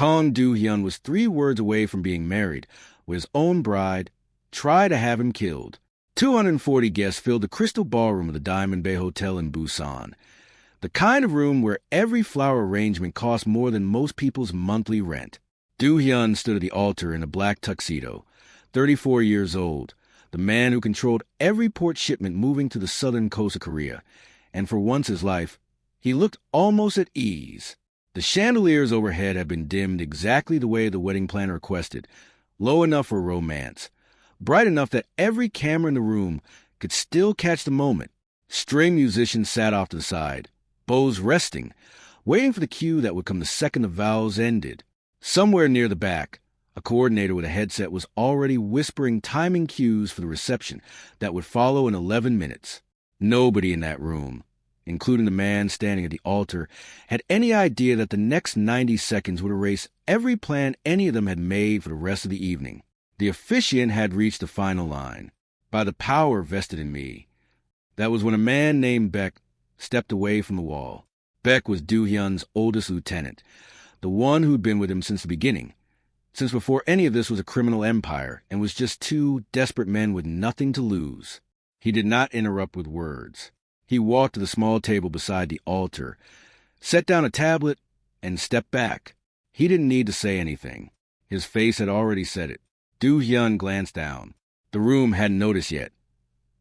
Kong Do-hyun was 3 words away from being married, with his own bride, try to have him killed. 240 guests filled the crystal ballroom of the Diamond Bay Hotel in Busan, the kind of room where every flower arrangement cost more than most people's monthly rent. Do-hyun stood at the altar in a black tuxedo, 34 years old, the man who controlled every port shipment moving to the southern coast of Korea, and for once in his life, he looked almost at ease. The chandeliers overhead had been dimmed exactly the way the wedding planner requested, low enough for romance, bright enough that every camera in the room could still catch the moment. String musicians sat off to the side, bows resting, waiting for the cue that would come the second the vows ended. Somewhere near the back, a coordinator with a headset was already whispering timing cues for the reception that would follow in 11 minutes. Nobody in that room, including the man standing at the altar, had any idea that the next 90 seconds would erase every plan any of them had made for the rest of the evening. The officiant had reached the final line. By the power vested in me. That was when a man named Beck stepped away from the wall. Beck was Do-hyun's oldest lieutenant, the one who'd been with him since the beginning, since before any of this was a criminal empire and was just 2 desperate men with nothing to lose. He did not interrupt with words. He walked to the small table beside the altar, set down a tablet, and stepped back. He didn't need to say anything. His face had already said it. Do-hyun glanced down. The room hadn't noticed yet.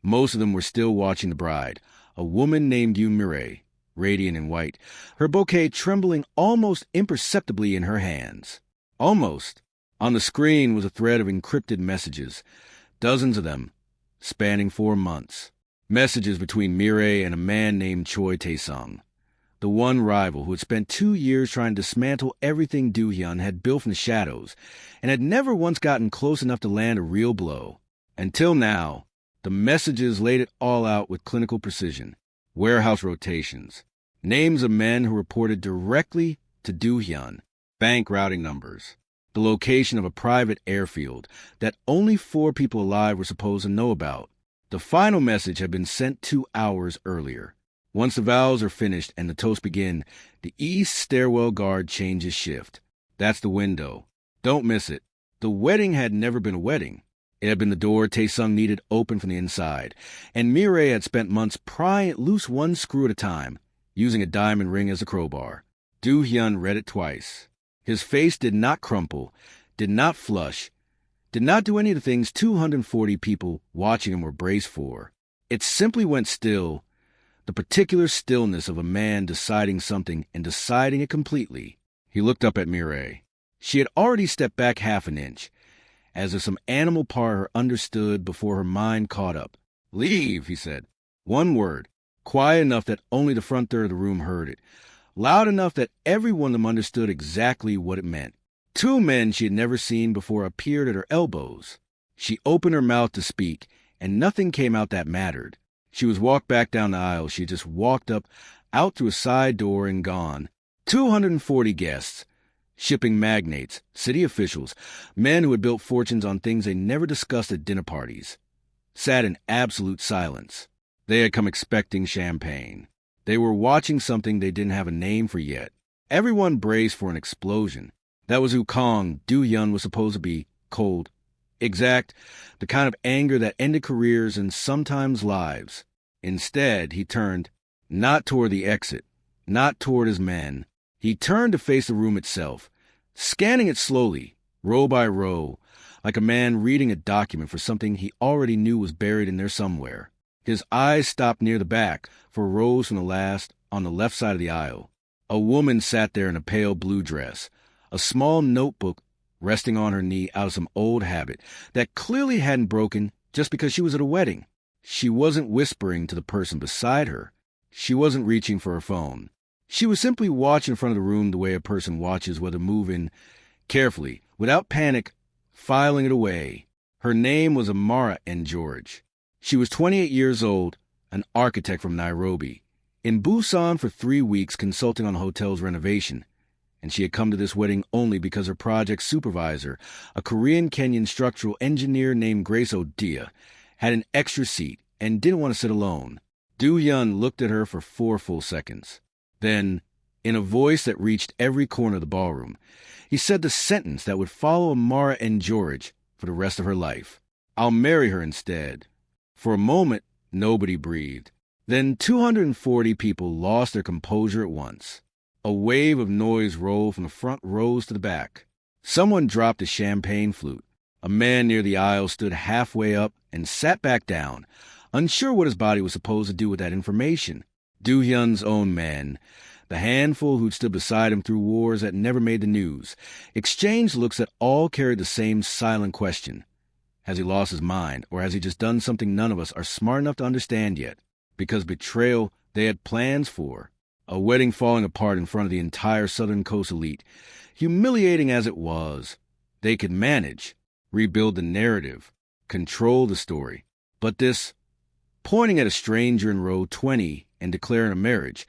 Most of them were still watching the bride, a woman named Yoon-mi, radiant in white, her bouquet trembling almost imperceptibly in her hands. Almost. On the screen was a thread of encrypted messages, dozens of them, spanning 4 months. Messages between Mireille and a man named Choi Tae-sung, the one rival who had spent 2 years trying to dismantle everything Do-hyun had built from the shadows and had never once gotten close enough to land a real blow. Until now, the messages laid it all out with clinical precision. Warehouse rotations, names of men who reported directly to Do-hyun, bank routing numbers, the location of a private airfield that only 4 people alive were supposed to know about. The final message had been sent 2 hours earlier. Once the vows are finished and the toast begin, the east stairwell guard changes shift. That's the window. Don't miss it. The wedding had never been a wedding. It had been the door Tae-sung needed open from the inside, and Mireille had spent months prying it loose 1 screw at a time, using a diamond ring as a crowbar. Do-hyun read it twice. His face did not crumple, did not flush, did not do any of the things 240 people watching him were braced for. It simply went still, the particular stillness of a man deciding something and deciding it completely. He looked up at Mireille. She had already stepped back half an inch, as if some animal part of her understood before her mind caught up. "Leave," he said. 1 word, quiet enough that only the front third of the room heard it, loud enough that every one of them understood exactly what it meant. 2 men she had never seen before appeared at her elbows. She opened her mouth to speak, and nothing came out that mattered. She was walked back down the aisle. She had just walked up, out through a side door and gone. 240 guests, shipping magnates, city officials, men who had built fortunes on things they never discussed at dinner parties, sat in absolute silence. They had come expecting champagne. They were watching something they didn't have a name for yet. Everyone braced for an explosion. That was who Kong Do-hyun was supposed to be, cold, exact, the kind of anger that ended careers and sometimes lives. Instead, he turned, not toward the exit, not toward his men. He turned to face the room itself, scanning it slowly, row by row, like a man reading a document for something he already knew was buried in there somewhere. His eyes stopped near the back, for rows from the last, on the left side of the aisle. A woman sat there in a pale blue dress, a small notebook resting on her knee out of some old habit that clearly hadn't broken just because she was at a wedding. She wasn't whispering to the person beside her. She wasn't reaching for her phone. She was simply watching in front of the room the way a person watches whether moving, carefully, without panic, filing it away. Her name was Amara N. George. She was 28 years old, an architect from Nairobi, in Busan for 3 weeks consulting on the hotel's renovation, and she had come to this wedding only because her project supervisor, a Korean-Kenyan structural engineer named Grace Odia, had an extra seat and didn't want to sit alone. Do-hyun looked at her for 4 full seconds. Then, In a voice that reached every corner of the ballroom, he said the sentence that would follow Amara and George for the rest of her life. "I'll marry her instead." For a moment, nobody breathed. Then 240 people lost their composure at once. A wave of noise rolled from the front rows to the back. Someone dropped a champagne flute. A man near the aisle stood halfway up and sat back down, unsure what his body was supposed to do with that information. Do-hyun's own men, the handful who'd stood beside him through wars that never made the news, exchanged looks that all carried the same silent question. Has he lost his mind, or has he just done something none of us are smart enough to understand yet? Because betrayal they had plans for. A wedding falling apart in front of the entire Southern Coast elite. Humiliating as it was, they could manage, rebuild the narrative, control the story. But this, pointing at a stranger in row 20 and declaring a marriage,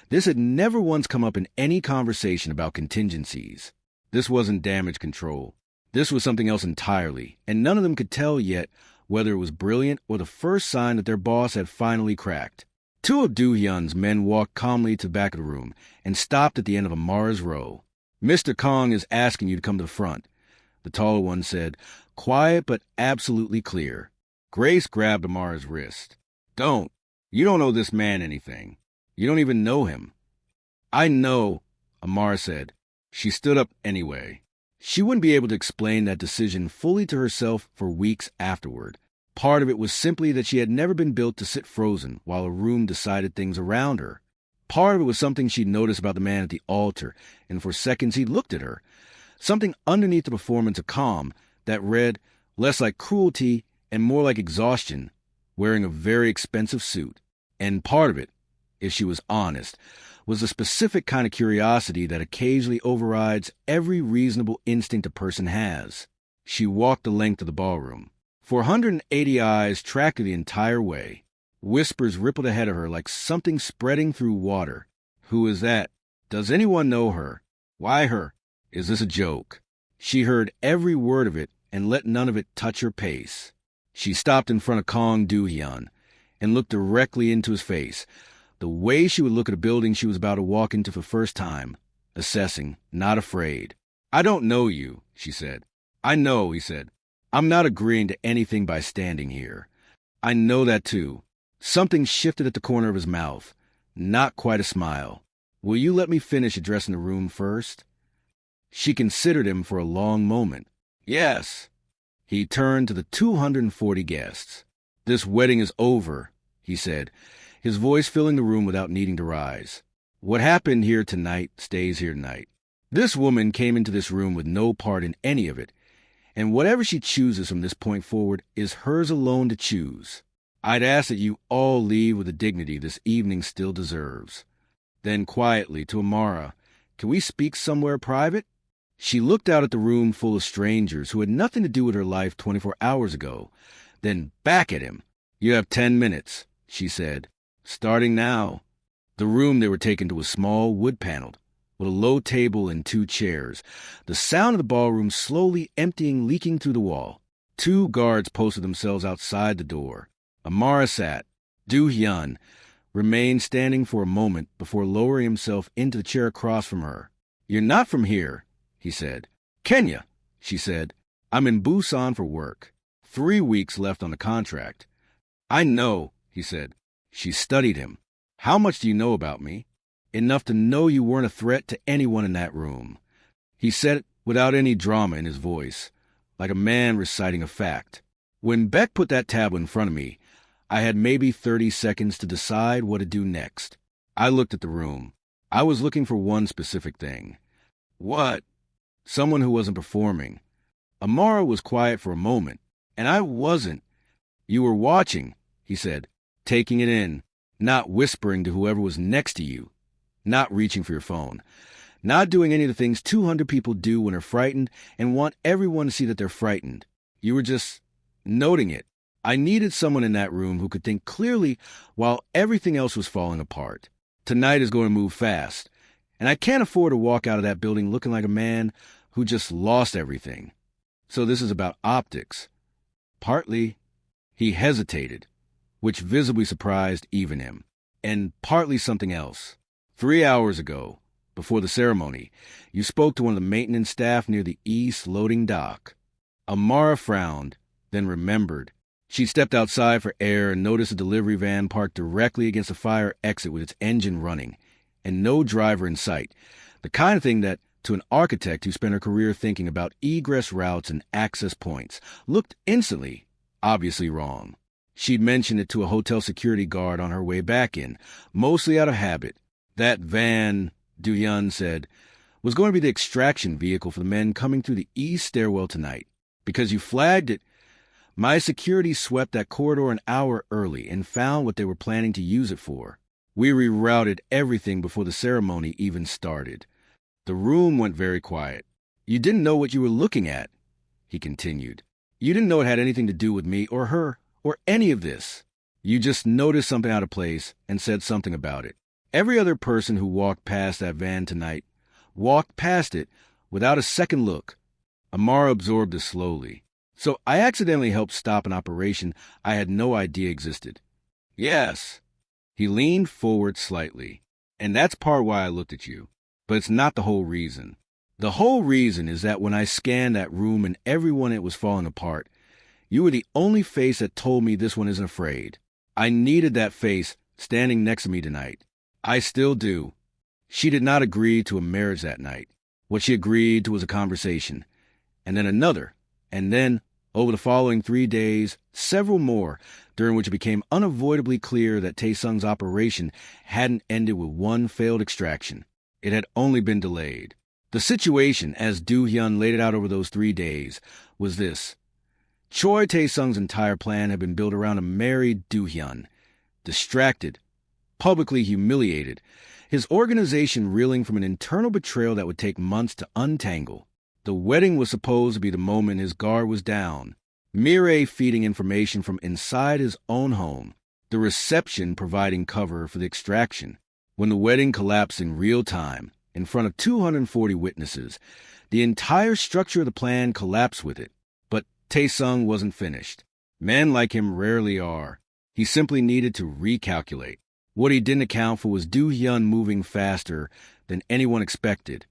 this had never once come up in any conversation about contingencies. This wasn't damage control. This was something else entirely, and none of them could tell yet whether it was brilliant or the first sign that their boss had finally cracked. Two of Do-hyun's men walked calmly to the back of the room and stopped at the end of Amara's row. "Mr. Kong is asking you to come to the front," the taller one said, quiet but absolutely clear. Grace grabbed Amara's wrist. "Don't. You don't owe this man anything. You don't even know him." "I know," Amara said. She stood up anyway. She wouldn't be able to explain that decision fully to herself for weeks afterward. Part of it was simply that she had never been built to sit frozen while a room decided things around her. Part of it was something she'd noticed about the man at the altar, and for seconds he looked at her. Something underneath the performance of calm that read less like cruelty and more like exhaustion, wearing a very expensive suit. And part of it, if she was honest, was a specific kind of curiosity that occasionally overrides every reasonable instinct a person has. She walked the length of the ballroom. 480 eyes tracked her the entire way. Whispers rippled ahead of her like something spreading through water. "Who is that? Does anyone know her? Why her? Is this a joke?" She heard every word of it and let none of it touch her pace. She stopped in front of Kong Do-hyun and looked directly into his face, the way she would look at a building she was about to walk into for the first time, assessing, not afraid. "I don't know you," she said. "I know," he said. "I'm not agreeing to anything by standing here." "I know that too." Something shifted at the corner of his mouth. Not quite a smile. "Will you let me finish addressing the room first?" She considered him for a long moment. "Yes." He turned to the 240 guests. "This wedding is over," he said, his voice filling the room without needing to rise. "What happened here tonight stays here tonight. This woman came into this room with no part in any of it, and whatever she chooses from this point forward is hers alone to choose. I'd ask that you all leave with the dignity this evening still deserves." Then quietly to Amara, "Can we speak somewhere private?" She looked out at the room full of strangers who had nothing to do with her life 24 hours ago, then back at him. "You have 10 minutes, she said. "Starting now." The room they were taken to was small, wood-paneled, with a low table and 2 chairs, the sound of the ballroom slowly emptying leaking through the wall. 2 guards posted themselves outside the door. Amara sat. Do-hyun remained standing for a moment before lowering himself into the chair across from her. "You're not from here," he said. "Kenya," she said. "I'm in Busan for work. 3 weeks left on the contract." "I know," he said. She studied him. "How much do you know about me?" "Enough to know you weren't a threat to anyone in that room." He said it without any drama in his voice, like a man reciting a fact. "When Beck put that tablet in front of me, I had maybe 30 seconds to decide what to do next. I looked at the room. I was looking for one specific thing." "What?" "Someone who wasn't performing." Amara was quiet for a moment. "And I wasn't." "You were watching," he said, taking it in, not whispering to whoever was next to you, not reaching for your phone, not doing any of the things 200 people do when they're frightened and want everyone to see that they're frightened. You were just noting it. I needed someone in that room who could think clearly while everything else was falling apart. Tonight is going to move fast, and I can't afford to walk out of that building looking like a man who just lost everything. So this is about optics." "Partly." He hesitated, which visibly surprised even him. "And partly something else. 3 hours ago, before the ceremony, you spoke to one of the maintenance staff near the east loading dock. Amara frowned, then remembered. She stepped outside for air and noticed a delivery van parked directly against the fire exit with its engine running, and no driver in sight. The kind of thing that, to an architect who spent her career thinking about egress routes and access points, looked instantly, obviously wrong. She'd mentioned it to a hotel security guard on her way back in, mostly out of habit. That van, Du-hyun said, was going to be the extraction vehicle for the men coming through the east stairwell tonight. Because you flagged it, my security swept that corridor an hour early and found what they were planning to use it for. We rerouted everything before the ceremony even started. The room went very quiet. You didn't know what you were looking at, he continued. You didn't know it had anything to do with me or her or any of this. You just noticed something out of place and said something about it. Every other person who walked past that van tonight walked past it without a second look. Amara absorbed this slowly. So I accidentally helped stop an operation I had no idea existed. Yes. He leaned forward slightly. And that's part why I looked at you. But it's not the whole reason. The whole reason is that when I scanned that room and everyone in it was falling apart, you were the only face that told me this one isn't afraid. I needed that face standing next to me tonight. I still do. She did not agree to a marriage that night. What she agreed to was a conversation. And then another. And then, over the following 3 days, several more, during which it became unavoidably clear that Tae-sung's operation hadn't ended with one failed extraction. It had only been delayed. The situation, as Du-hyun laid it out over those 3 days, was this. Choi Tae-sung's entire plan had been built around a married Du-hyun, distracted, publicly humiliated, his organization reeling from an internal betrayal that would take months to untangle. The wedding was supposed to be the moment his guard was down, Mireille feeding information from inside his own home, the reception providing cover for the extraction. When the wedding collapsed in real time, in front of 240 witnesses, the entire structure of the plan collapsed with it. But Tae-sung wasn't finished. Men like him rarely are. He simply needed to recalculate. What he didn't account for was Du-hyun moving faster than anyone expected,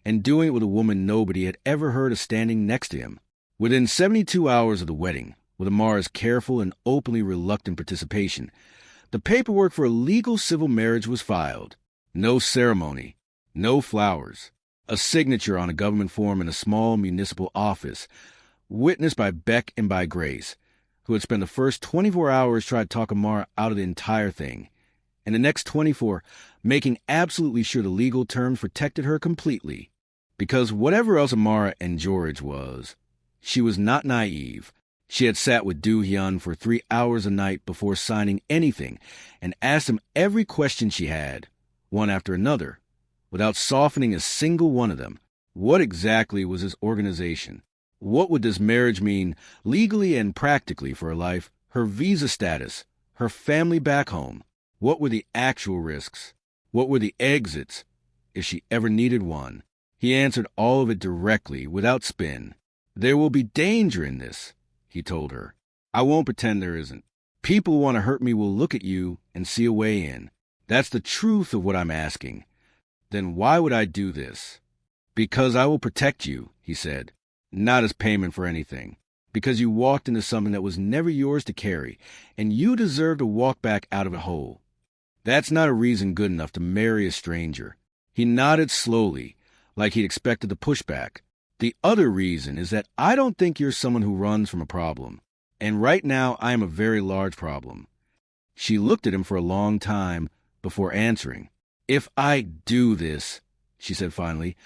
and doing it with a woman nobody had ever heard of standing next to him. Within 72 hours of the wedding, with Amara's careful and openly reluctant participation, the paperwork for a legal civil marriage was filed. No ceremony, no flowers, a signature on a government form in a small municipal office, witnessed by Beck and by Grace, who had spent the first 24 hours trying to talk Amara out of the entire thing, and the next 24 making absolutely sure the legal terms protected her completely. Because whatever else Amara and George was, she was not naive. She had sat with Du-hyun for 3 hours a night before signing anything and asked him every question she had, one after another, without softening a single one of them. What exactly was his organization? What would this marriage mean legally and practically for her life, her visa status, her family back home? What were the actual risks? What were the exits, if she ever needed one? He answered all of it directly, without spin. There will be danger in this, he told her. I won't pretend there isn't. People who want to hurt me will look at you and see a way in. That's the truth of what I'm asking. Then why would I do this? Because I will protect you, he said. Not as payment for anything. Because you walked into something that was never yours to carry, and you deserve to walk back out of it whole. That's not a reason good enough to marry a stranger. He nodded slowly, like he'd expected the pushback. The other reason is that I don't think you're someone who runs from a problem. And right now, I am a very large problem. She looked at him for a long time before answering. If I do this, she said finally,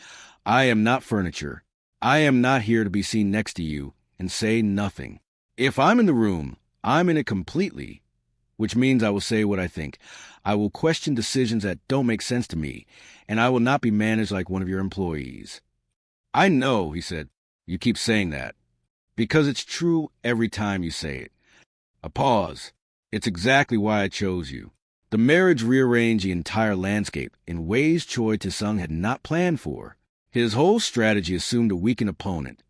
I am not furniture. I am not here to be seen next to you and say nothing. If I'm in the room, I'm in it completely, which means I will say what I think. I will question decisions that don't make sense to me, and I will not be managed like one of your employees. I know, he said. You keep saying that. Because it's true every time you say it. A pause. It's exactly why I chose you. The marriage rearranged the entire landscape in ways Choi Tae-sung had not planned for. His whole strategy assumed a weakened opponent,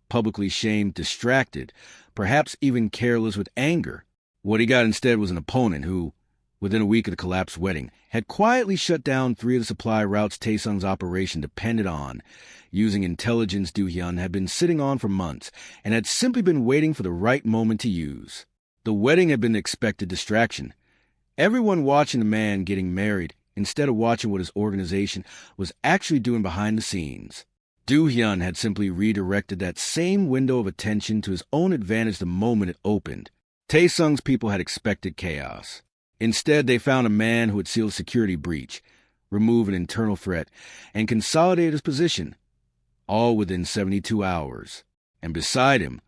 publicly shamed, distracted, perhaps even careless with anger. What he got instead was an opponent who, within a week of the collapsed wedding, had quietly shut down 3 of the supply routes Taesung's operation depended on. Using intelligence Do-hyun had been sitting on for months and had simply been waiting for the right moment to use. The wedding had been the expected distraction. Everyone watching the man getting married, instead of watching what his organization was actually doing behind the scenes. Do-hyun had simply redirected that same window of attention to his own advantage the moment it opened. Taesung's people had expected chaos. Instead, they found a man who had sealed a security breach, remove an internal threat, and consolidate his position, all within 72 hours. And beside him,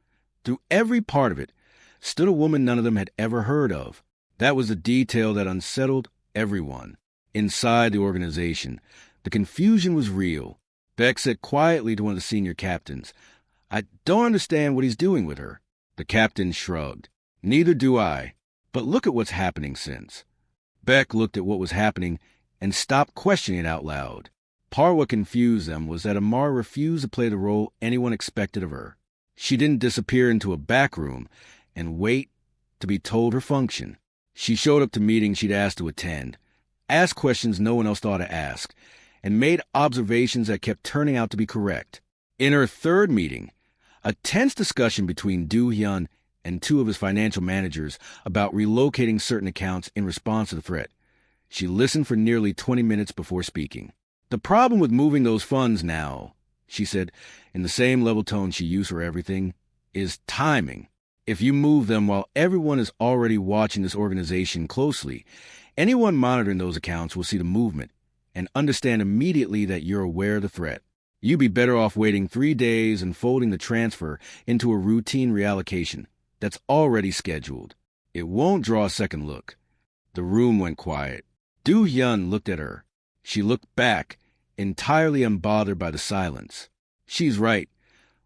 through every part of it, stood a woman none of them had ever heard of. That was the detail that unsettled everyone. Inside the organization, the confusion was real. Beck said quietly to one of the senior captains, "I don't understand what he's doing with her." The captain shrugged. "Neither do I. But look at what's happening since." Beck looked at what was happening and stopped questioning it out loud. Part of what confused them was that Amara refused to play the role anyone expected of her. She didn't disappear into a back room and wait to be told her function. She showed up to meetings she'd asked to attend, asked questions no one else thought to ask, and made observations that kept turning out to be correct. In her third meeting, a tense discussion between Do-hyun and 2 of his financial managers about relocating certain accounts in response to the threat. She listened for nearly 20 minutes before speaking. "The problem with moving those funds now," she said in the same level tone she used for everything, "is timing. If you move them while everyone is already watching this organization closely, anyone monitoring those accounts will see the movement and understand immediately that you're aware of the threat. You'd be better off waiting 3 days and folding the transfer into a routine reallocation that's already scheduled. It won't draw a second look." The room went quiet. Do-hyun looked at her. She looked back, entirely unbothered by the silence. "She's right,"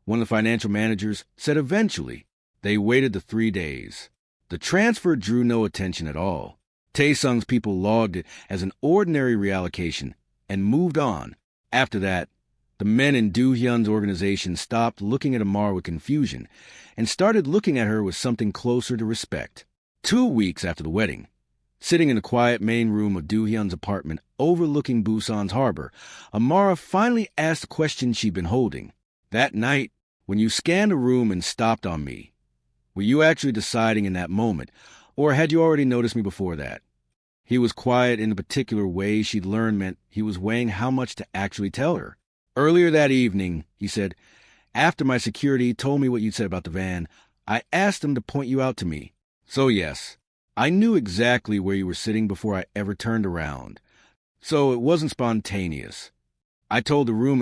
one of the financial managers said eventually. They waited the 3 days. The transfer drew no attention at all. Taesung's people logged it as an ordinary reallocation and moved on. After that, the men in Do-hyun's organization stopped looking at Amar with confusion and started looking at her with something closer to respect. 2 weeks after the wedding, sitting in the quiet main room of Do-hyun's apartment overlooking Busan's harbor, Amara finally asked the question she'd been holding. "That night, when you scanned the room and stopped on me, were you actually deciding in that moment, or had you already noticed me before that?" He was quiet in the particular way she'd learned meant he was weighing how much to actually tell her. "Earlier that evening," he said, "after my security told me what you'd said about the van, I asked them to point you out to me. So yes, I knew exactly where you were sitting before I ever turned around. So it wasn't spontaneous. I told the room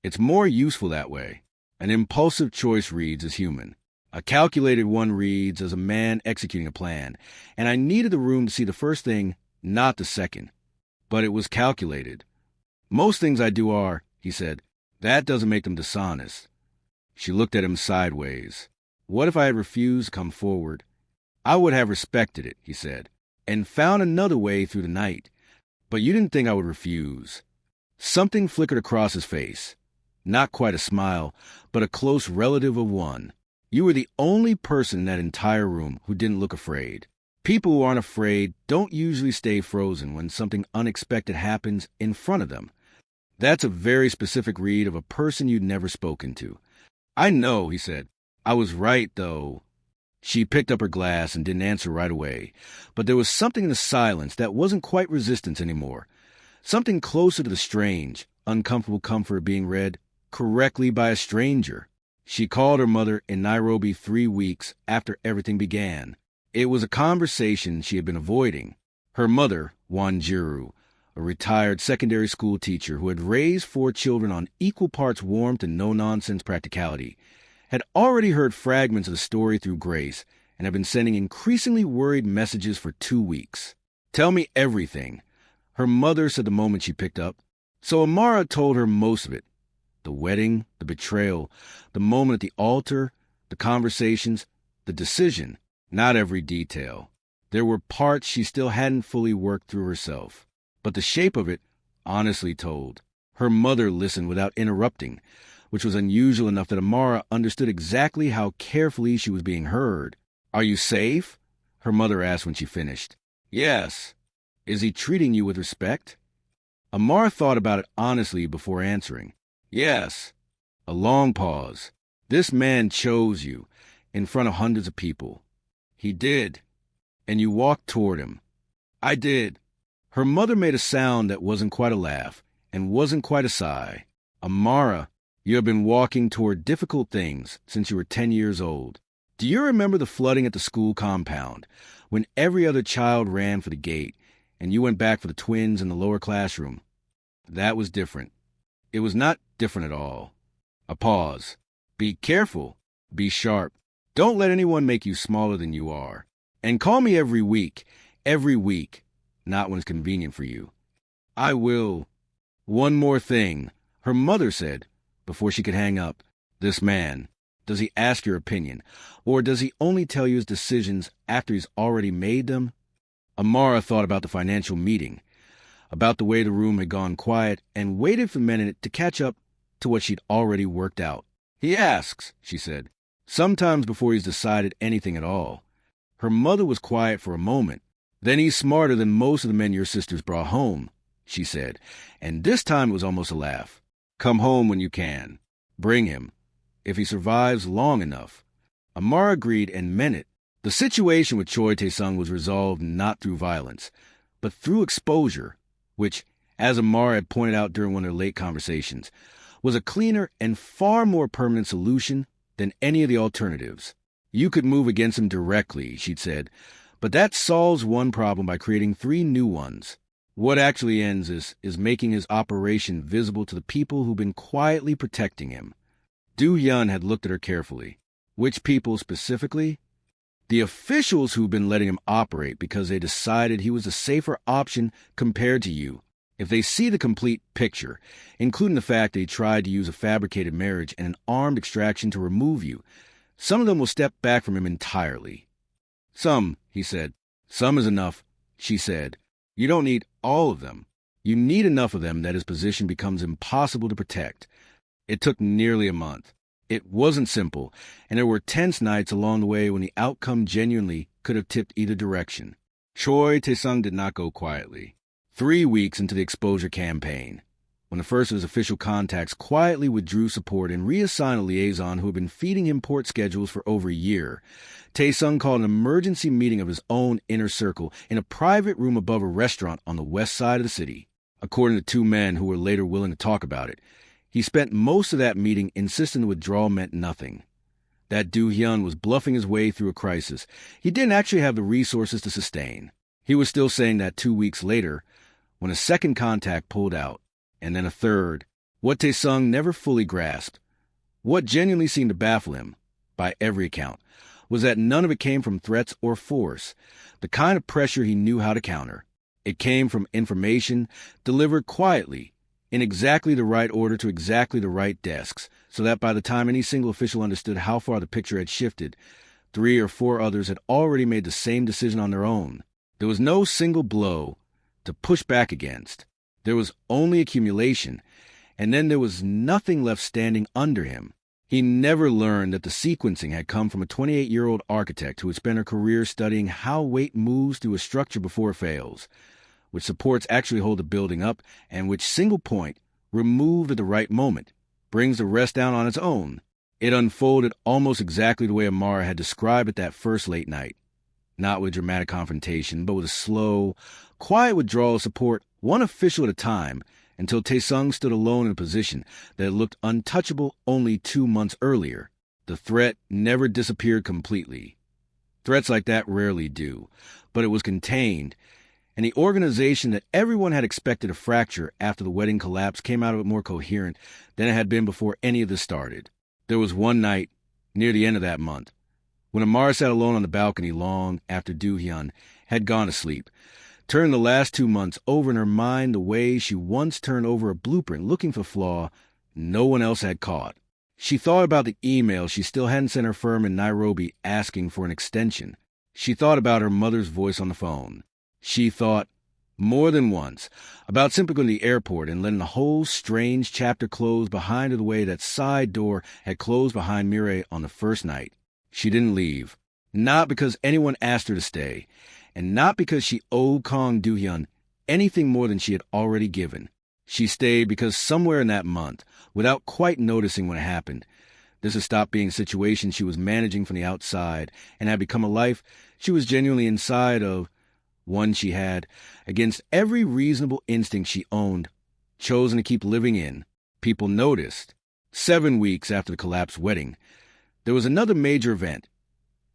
it's more useful that way. An impulsive choice reads as human. A calculated one reads as a man executing a plan, and I needed the room to see the first thing, not the second. But it was calculated. Most things I do are," he said. "That doesn't make them dishonest." She looked at him sideways. "What if I had refused to come forward?" "I would have respected it," he said, "and found another way through the night. But you didn't think I would refuse." Something flickered across his face. Not quite a smile, but a close relative of one. "You were the only person in that entire room who didn't look afraid. People who aren't afraid don't usually stay frozen when something unexpected happens in front of them. That's a very specific read of a person you'd never spoken to." "I know," he said. "I was right, though." She picked up her glass and didn't answer right away, but there was something in the silence that wasn't quite resistance anymore. Something closer to the strange, uncomfortable comfort of being read correctly by a stranger. She called her mother in Nairobi 3 weeks after everything began. It was a conversation she had been avoiding. Her mother, Wanjiru, a retired secondary school teacher who had raised 4 children on equal parts warmth and no-nonsense practicality, had already heard fragments of the story through Grace and had been sending increasingly worried messages for 2 weeks. "Tell me everything," her mother said the moment she picked up. So Amara told her most of it. The wedding, the betrayal, the moment at the altar, the conversations, the decision. Not every detail. There were parts she still hadn't fully worked through herself. But the shape of it, honestly told. Her mother listened without interrupting, which was unusual enough that Amara understood exactly how carefully she was being heard. "Are you safe?" her mother asked when she finished. Yes. Is he treating you with respect? Amara thought about it honestly before answering. Yes. A long pause. This man chose you, in front of hundreds of people. He did. And you walked toward him. I did. Her mother made a sound that wasn't quite a laugh, and wasn't quite a sigh. Amara, you have been walking toward difficult things since you were 10 years old. Do you remember the flooding at the school compound, when every other child ran for the gate, and you went back for the twins in the lower classroom? That was different. It was not different at all. A pause. Be careful. Be sharp. Don't let anyone make you smaller than you are. And call me every week, not when it's convenient for you. I will. One more thing, her mother said, before she could hang up. This man, does he ask your opinion, or does he only tell you his decisions after he's already made them? Amara thought about the financial meeting, about the way the room had gone quiet, and waited for a minute to catch up to what she'd already worked out. He asks, she said, sometimes before he's decided anything at all. Her mother was quiet for a moment. Then he's smarter than most of the men your sisters brought home, she said, and this time it was almost a laugh. Come home when you can. Bring him, if he survives long enough. Amara agreed and meant it. The situation with Choi Tae-sung was resolved not through violence, but through exposure, which, as Amara had pointed out during one of their late conversations, was a cleaner and far more permanent solution than any of the alternatives. You could move against him directly, she'd said, but that solves one problem by creating 3 new ones. What actually ends is making his operation visible to the people who've been quietly protecting him. Do-hyun had looked at her carefully. Which people specifically? The officials who've been letting him operate because they decided he was a safer option compared to you. If they see the complete picture, including the fact that he tried to use a fabricated marriage and an armed extraction to remove you, some of them will step back from him entirely. Some, he said. Some is enough, she said. You don't need all of them. You need enough of them that his position becomes impossible to protect. It took nearly a month. It wasn't simple, and there were tense nights along the way when the outcome genuinely could have tipped either direction. Choi Tae-sung did not go quietly. 3 weeks into the exposure campaign, when the first of his official contacts quietly withdrew support and reassigned a liaison who had been feeding him port schedules for over a year, Tae-sung called an emergency meeting of his own inner circle in a private room above a restaurant on the west side of the city. According to 2 men who were later willing to talk about it, he spent most of that meeting insisting the withdrawal meant nothing. That Do-hyun was bluffing his way through a crisis he didn't actually have the resources to sustain. He was still saying that 2 weeks later, when a second contact pulled out, and then a third. What Tae-sung never fully grasped, what genuinely seemed to baffle him, by every account, was that none of it came from threats or force, the kind of pressure he knew how to counter. It came from information delivered quietly, in exactly the right order to exactly the right desks, so that by the time any single official understood how far the picture had shifted, 3 or 4 others had already made the same decision on their own. There was no single blow to push back against. There was only accumulation, and then there was nothing left standing under him. He never learned that the sequencing had come from a 28-year-old architect who had spent her career studying how weight moves through a structure before it fails, which supports actually hold the building up, and which single point, removed at the right moment, brings the rest down on its own. It unfolded almost exactly the way Amara had described it that first late night. Not with dramatic confrontation, but with a slow, quiet withdrawal of support, one official at a time, until Tae-sung stood alone in a position that had looked untouchable only 2 months earlier. The threat never disappeared completely. Threats like that rarely do, but it was contained, and the organization that everyone had expected to fracture after the wedding collapse came out of it more coherent than it had been before any of this started. There was one night, near the end of that month, when Amara sat alone on the balcony long after Do-hyun had gone to sleep, turned the last 2 months over in her mind the way she once turned over a blueprint looking for flaw no one else had caught. She thought about the email she still hadn't sent her firm in Nairobi asking for an extension. She thought about her mother's voice on the phone. She thought, more than once, about simply going to the airport and letting the whole strange chapter close behind her the way that side door had closed behind Mireille on the first night. She didn't leave, not because anyone asked her to stay, and not because she owed Kang Do-hyun anything more than she had already given. She stayed because somewhere in that month, without quite noticing what happened, this had stopped being a situation she was managing from the outside and had become a life she was genuinely inside of, one she had, against every reasonable instinct she owned, chosen to keep living in. People noticed. 7 weeks after the collapsed wedding, there was another major event,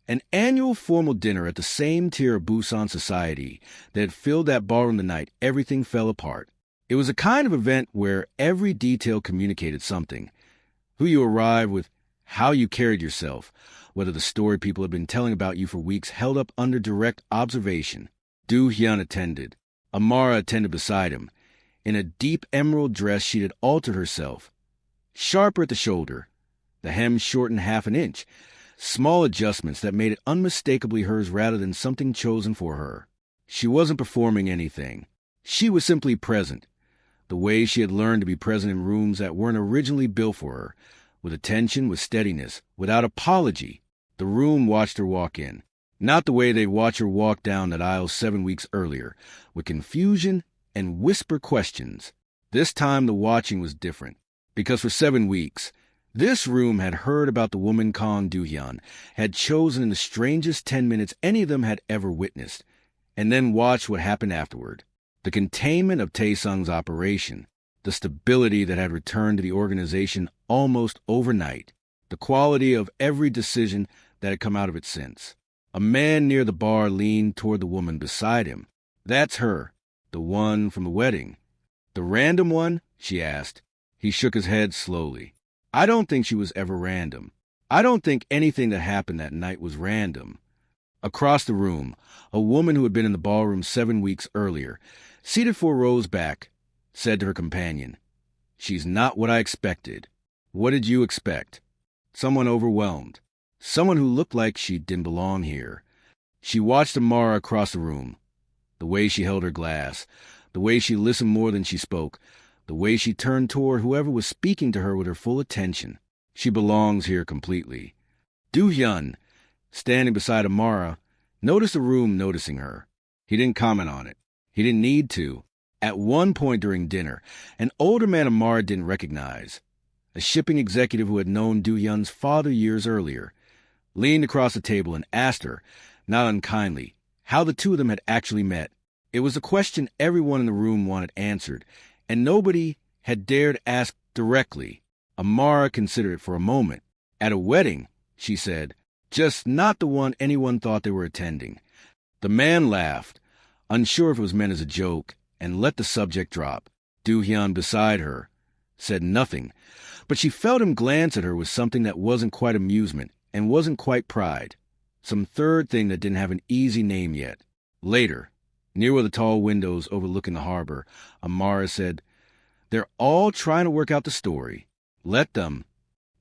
an annual formal dinner at the same tier of Busan society that had filled that ballroom the night everything fell apart. It was a kind of event where every detail communicated something. Who you arrived with, how you carried yourself, whether the story people had been telling about you for weeks held up under direct observation. Do-hyun attended. Amara attended beside him. In a deep emerald dress she'd had altered herself. Sharper at the shoulder, the hem shortened half an inch, small adjustments that made it unmistakably hers rather than something chosen for her. She wasn't performing anything. She was simply present, the way she had learned to be present in rooms that weren't originally built for her, with attention, with steadiness, without apology. The room watched her walk in, not the way they'd watch her walk down that aisle 7 weeks earlier, with confusion and whisper questions. This time the watching was different, because for 7 weeks, this room had heard about the woman Kang Do-hyun had chosen in the strangest 10 minutes any of them had ever witnessed, and then watched what happened afterward. The containment of Taesung's operation, the stability that had returned to the organization almost overnight, the quality of every decision that had come out of it since. A man near the bar leaned toward the woman beside him. "That's her, the one from the wedding." "The random one?" she asked. He shook his head slowly. "I don't think she was ever random. I don't think anything that happened that night was random." Across the room, a woman who had been in the ballroom 7 weeks earlier, seated 4 rows back, said to her companion, "She's not what I expected." "What did you expect?" "Someone overwhelmed. Someone who looked like she didn't belong here." She watched Amara across the room. The way she held her glass, the way she listened more than she spoke, the way she turned toward whoever was speaking to her with her full attention. She belongs here completely. Do-hyun, standing beside Amara, noticed the room noticing her. He didn't comment on it. He didn't need to. At one point during dinner, an older man Amara didn't recognize, a shipping executive who had known Do-hyun's father years earlier, leaned across the table and asked her, not unkindly, how the two of them had actually met. It was a question everyone in the room wanted answered, and nobody had dared ask directly. Amara considered it for a moment. "At a wedding," she said, "just not the one anyone thought they were attending." The man laughed, unsure if it was meant as a joke, and let the subject drop. Do-hyun beside her said nothing, but she felt him glance at her with something that wasn't quite amusement and wasn't quite pride, some third thing that didn't have an easy name yet. Later, near where the tall windows overlooking the harbor, Amara said, "They're all trying to work out the story. Let them.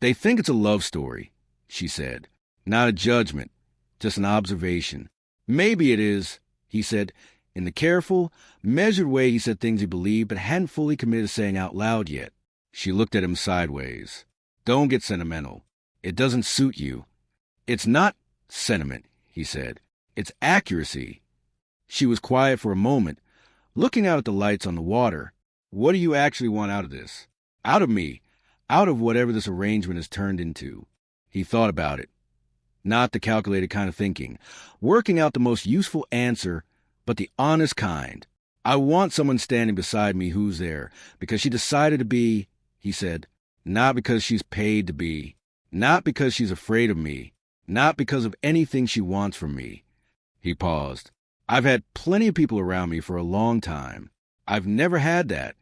They think it's a love story," she said. "Not a judgment, just an observation." "Maybe it is," he said. In the careful, measured way he said things he believed but hadn't fully committed to saying out loud yet. She looked at him sideways. "Don't get sentimental. It doesn't suit you." "It's not sentiment," he said. "It's accuracy." She was quiet for a moment, looking out at the lights on the water. "What do you actually want out of this?" "Out of me. Out of whatever this arrangement has turned into." He thought about it. Not the calculated kind of thinking, working out the most useful answer, but the honest kind. "I want someone standing beside me who's there because she decided to be," he said. "Not because she's paid to be. Not because she's afraid of me. Not because of anything she wants from me." He paused. "I've had plenty of people around me for a long time. I've never had that."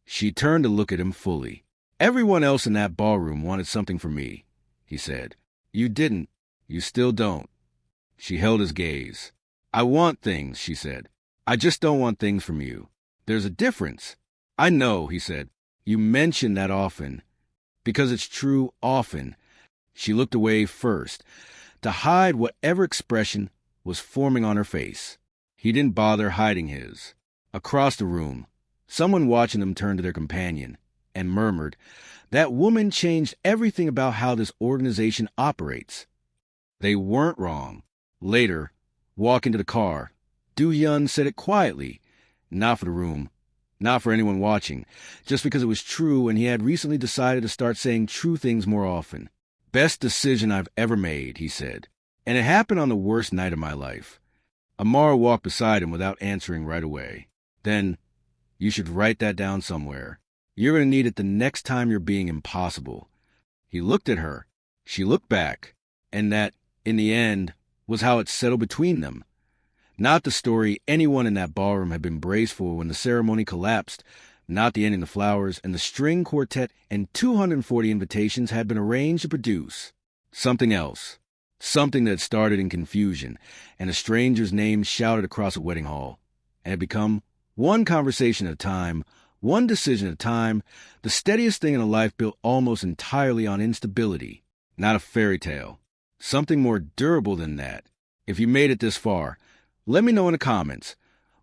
She turned to look at him fully. "Everyone else in that ballroom wanted something from me," he said. "You didn't. You still don't." She held his gaze. "I want things," she said. "I just don't want things from you. There's a difference." "I know," he said. "You mention that often. Because it's true often." She looked away first, to hide whatever expression was forming on her face. He didn't bother hiding his. Across the room, someone watching them turned to their companion and murmured, "That woman changed everything about how this organization operates." They weren't wrong. Later, walking to the car, Do-hyun said it quietly, not for the room, not for anyone watching, just because it was true and he had recently decided to start saying true things more often. Best decision I've ever made, he said. And it happened on the worst night of my life. Amara walked beside him without answering right away. Then, you should write that down somewhere. You're going to need it the next time you're being impossible. He looked at her. She looked back. And that, in the end, was how it settled between them. Not the story anyone in that ballroom had been braced for when the ceremony collapsed. Not the ending the flowers and the string quartet and 240 invitations had been arranged to produce. Something else. Something that started in confusion and a stranger's name shouted across a wedding hall. And had become one conversation at a time, one decision at a time, the steadiest thing in a life built almost entirely on instability. Not a fairy tale. Something more durable than that. If you made it this far, let me know in the comments.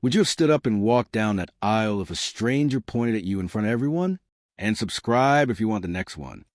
Would you have stood up and walked down that aisle if a stranger pointed at you in front of everyone? And subscribe if you want the next one.